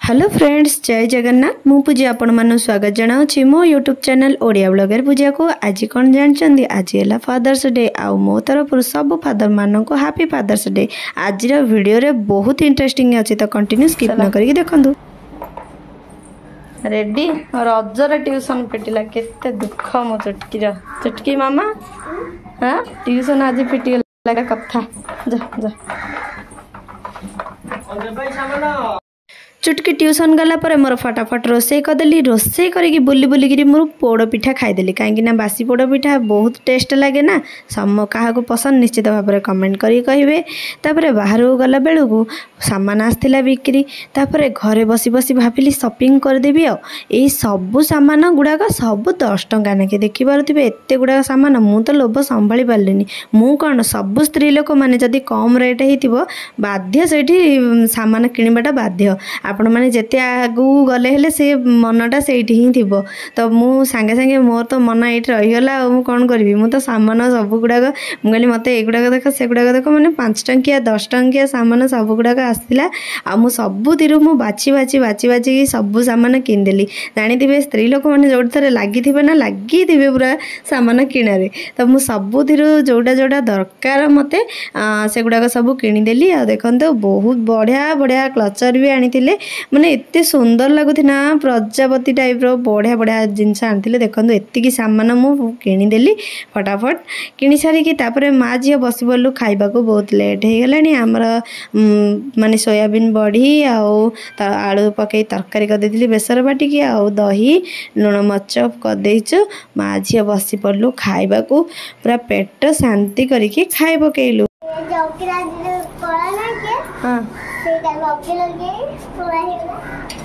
Hello friends, जय जगन्नाथ। मु पूजा आपण मानु स्वागत जनाऊँ मो यूट्यूब चैनल ओडिया ब्लॉगर पूजा को। आज कौन जानते आज है फादर्स डे। आउ मो तरफ सब फादर मान को हैप्पी फादर्स डे। आज वीडियो रे बहुत इंटरेस्टिंग अच्छी, तो कंटिन्यू स्किप न करके देखंतु। रेडी रजर ट्यूशन पिटिला केते दुख मो चुटकी मामा। हाँ ट्यूशन आज पिटिला कथा जा जा चुटकी ट्यूशन गला पर मोर फटाफट रोसे करदेली। रोसे करके बुली बुलिकी मोर पोड़ पिठा खाईदेली, कहीं बासी पोड़ पिठा बहुत टेस्ट लगे ना। सम क्या पसंद निश्चित भाव में कमेंट करी कहे। तापर बाहर गला बेलू को सामान आसला बिक्री, तापर घरे बसी बसी भाविली शॉपिंग करदेवी। आई सबू सामान गुड़ाक सब 10 टंका नाके देखी पारे एत गुड़ाक सामान। मु तो लोभ संभाली पार्लिनी। मु कौन सब स्त्री लोक मैंने जदि कम रेट हो बाध्य से सामान किणवाटा बाध्य। आपण मैंने जिते आगू गले हेले से मनटा से ही थी, तो मु सांगे सांगे मोर तो मन ये रहीगला। कौन करी मु तो सामान सब गुड़ाक मुझे मत एगुड़ाक देख से गुड़ाक देख मैंने 5 टंकिया 10 टंकिया सामान सब गुड़ाक आसला। आ सबुति बाची बाची बाची बाची सब सामान किनदेली। जानी स्त्री लोक मैंने जो थे लगी ना लगी पूरा सामान किणारे, तो मुझे सबुति जोटा जोटा दरकार मत से गुड़ाक सब किनीदेली। आ देखते बहुत बढ़िया बढ़िया क्लचर भी आनी माने एते सुंदर लगुना प्रजापति टाइप रो बढ़िया बढ़िया जिनस आनी। देखो एतिकी सामान मु किनीदेली फटाफट किनी सारिकी। तापर माँ झील बस पड़ू खाइबा को बहुत लेट हो गलानी। आमर माने सोयाबीन बड़ी आलू पकई तरकारी करदेली बेसर बाटिकी आउ दही लुण मर्च करदेचु। माँ झील बस पड़ू खाइबा को पूरा पेट शांति करके खाई पकेलु। हाँ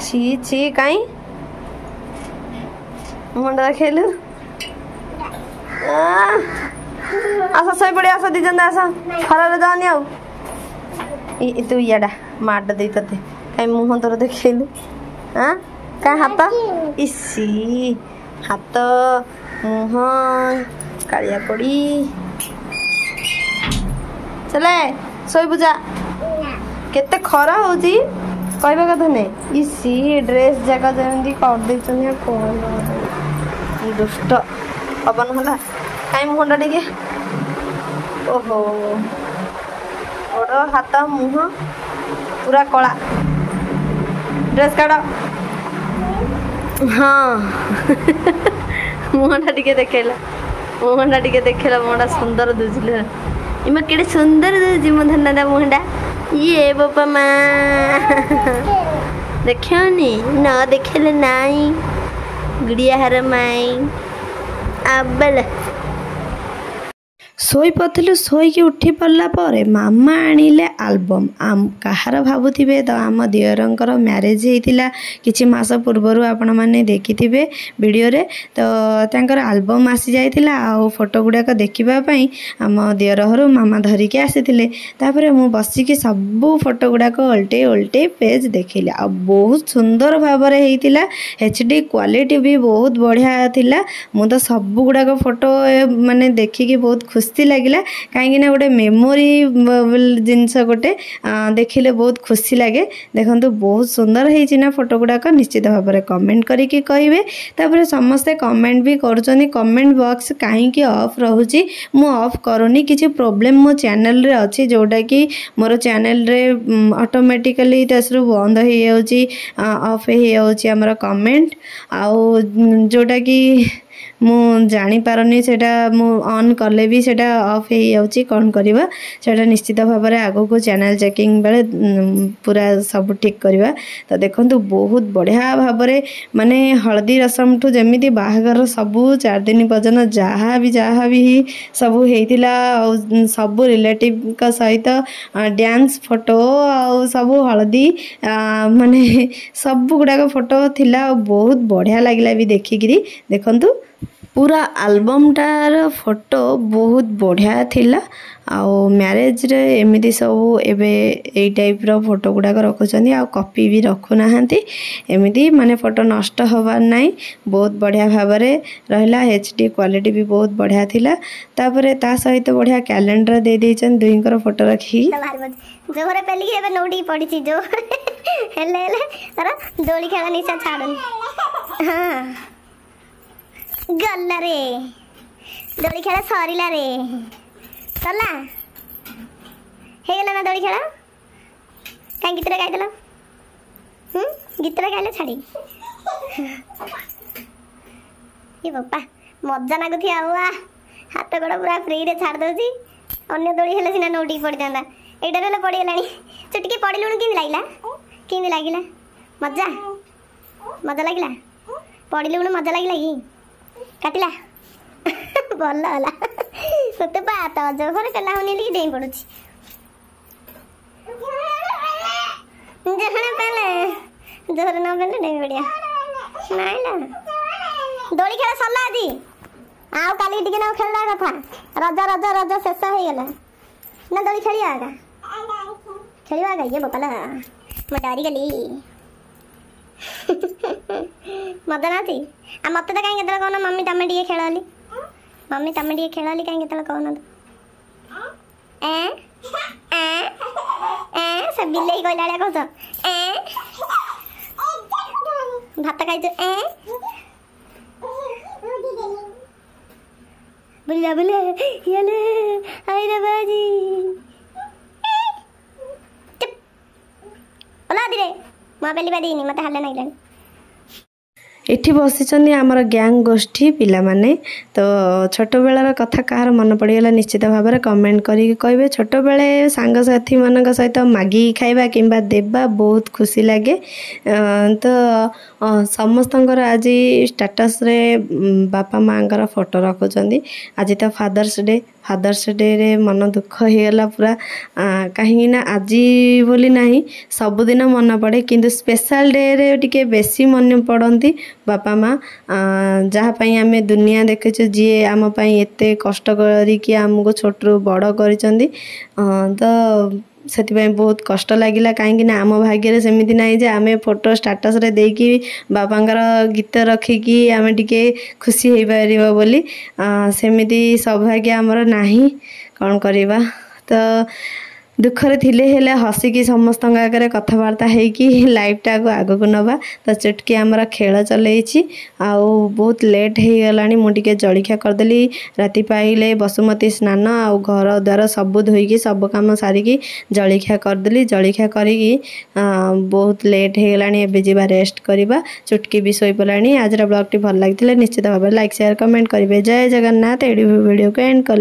छी छी कहीं मुंडा खेलु आस सही पड़े आस दीजन आस खरार जानी आउ तू इयाडा माड दे ते कहीं मुह तोर देखेलु। हाँ क्या हाथ इसी हाथ मुह कालिया पड़ी चले सोई पूजा केते खरा होची कहबा कथा नहीं। इसी ड्रेस जगह जमी कर दुष्ट पवन होला कहीं मुहटा टे ओहो गोड़ हाथ मुह पूरा कला ड्रेस काट। हाँ मुहटा टे देखेला मुहटा टे देखेला मुहटा सुंदर दूसरे इमा केड़े सुंदर दूजी मो धन्ना मुहटा ये बापा माँ देखनी न देखेले नाई गुड़िया हर माई आबल शोई पड़ू शोईकी उठी पड़ला पर मामा आनिले आलबम। आम कहार भावुथिबे तो आम दियरंकर मैरेज होइतिला किछि मास पूर्वर आपण माने देखिथिबे वीडियो रे। तो तांकर आलबम आसी जाइतिला आ फोटो गुडाक देखिबा पई आम दियर हरु मामा धरिके आसीथिले। तापरे मु बसिकी सब फोटो गुडाक उल्टे उल्टे पेज देखिले। आ बहुत सुंदर भाबरे होइतिला। एचडी क्वालिटी भी बहुत बढ़िया थिला। मु तो सब गुडाक फोटो माने देखिकी बहुत खुशी लगिला कहीं गोटे मेमोरी जिनस गोटे देखिले बहुत खुशी लगे। देखो बहुत सुंदर है फोटो गुड़ाक निश्चित भाव में कमेंट करके कहे। तापर समस्ते कमेंट भी करुँच कमेंट बॉक्स कहीं ऑफ रोचे मु ऑफ करूनी किसी प्रोब्लेम मो चैनल रे अच्छी जोटा कि मोर चैनल रे ऑटोमेटिकली तेसरु बंद हो जाउची ऑफ हो जाउची हमर कमेंट आउ जोटा कि मु जानी पारनी सेटा मु ऑन कले भी सेटा ऑफ हो जाउची कौन करबा सेटा निश्चित भाव में आगो को चैनल चेकिंग बेले पूरा सब ठीक करबा। तो देखंतु बहुत बढ़िया भाव में माने हल्दी रसम ठू जमीती बाहागर सबू 4 दिन पर्यंत जहाँ भी सबू होइतिला सबू रिलेटिव का सहित डांस फोटो आ सबू हल्दी माने सब गुड़ाक फोटो थिला बहुत बढ़िया लगिला भी देखिकी। देखंतु पूरा आल्बमटार फोटो बहुत बढ़िया थिला आउ मैरेज रे एमिति सब एबे एई टाइप रो फोटो गुडाक रखुचंदी आ कॉपी भी रखु नाहंती एमिति माने फोटो नष्ट होबार नाही बहुत बढ़िया भाबरे रहला एचडी क्वालिटी भी बहुत बढ़िया थिला तापरे ता सहित बढ़िया कैलेंडर दे देचन दुईकर फोटो रखी जोहरे पेली के एबे नोडी पड़ी छी जो हेले हेले तरा दोली खेला निशा छाडन हां गल्ला रे दोली खेला सरीला रे सरला हे गेला ना दोली खेला काई गीतरे गाई देला गीतरे गाइले छाड़ी ये बापा मजा लागुथि आउआ हाथ गोड़ पूरा फ्री रे छाड़ दोची अन्य दोली हेले सिना नोटी पड़ जांदा एडा रे पड़ी गेलानी चुटकी पड़िलुन किंदी लागिला मजा मजा लागिला पड़िलुन मजा लागिला की काटिला भल होला मते बात जो घरे पेला होनी ली डेई पड़ुची जहने पेले जोर न पेले डेई बढ़िया नाइ ना दोली खेला सरला आजी आउ काली टिके ना खेलला कथा रजा रजा रजा शेष हो गेला ना दोली खेलिया आगा खेलिया आगा ये बपला म डरी गली मजा नाती आ मते त काई केतला कोन मम्मी तमे टिके खेलाली मम्मी तमे टिके खेलाली काई केतला कोन ए से बिल्ली कोइलाडा कहतो भात खाइतो बुल्ला बुल्ला येले आई रे बाजी चुप ओला दिरे मा बेली बादीनी मते हल्ले नाइलानी एठी बसिचंदी आमर गैंग गोष्ठी पिला माने तो छोट बेलार कथा कहार मन पड़गला निश्चित भाव में कमेंट करिक कहे छोट बेले सांगसाथी मान सहित मागी खाइबा किंबा देबा बहुत खुशी लगे तो समस्तंकर आज स्टेटस रे बापा माँकर फोटो रखुचंदी आज तो फादर्स डे रे मन दुख होगला पूरा कहीं ना आज बोली नहीं सबुदिन मन पड़े किंतु स्पेशल डे रे टिके बेसी मन पड़ती बापा माँ जहाँपाई आम दुनिया देखीचु जी आम एते कष्ट करिकी आमको छोटू बड़ कर तो से बहुत कष्ट लगिला कहीं आम भाग्य सेमती ना जे आम फोटो स्टेटस रे देकी बापांकर गीत रखिकी आम टिके खुशी हो पार बोली सेमती सौभाग्य आमर नाही कौन करवा तो दुखरे थिले हेले हसिकी समस्त आगे कथबार्ता होगी लाइफ टाक आग को नवा तो चुटकी आमर खेल चलई आउ बहुत लेट हो गला मुझे जलखिया करदेली राति पाइले बसुमती स्नान आउ घर द्वार सब धोईकी सब कम सारिकी जलखिया करदेली जलखिया करी बहुत लेट हो गला एबे जीवा रेस्ट करवा चुटकी भी शोई पड़ानी आज ब्लॉग टी भल लगी निश्चित भाव लाइक शेयर कमेंट करेंगे जय जगन्नाथ एडी वीडियो को एंड कर।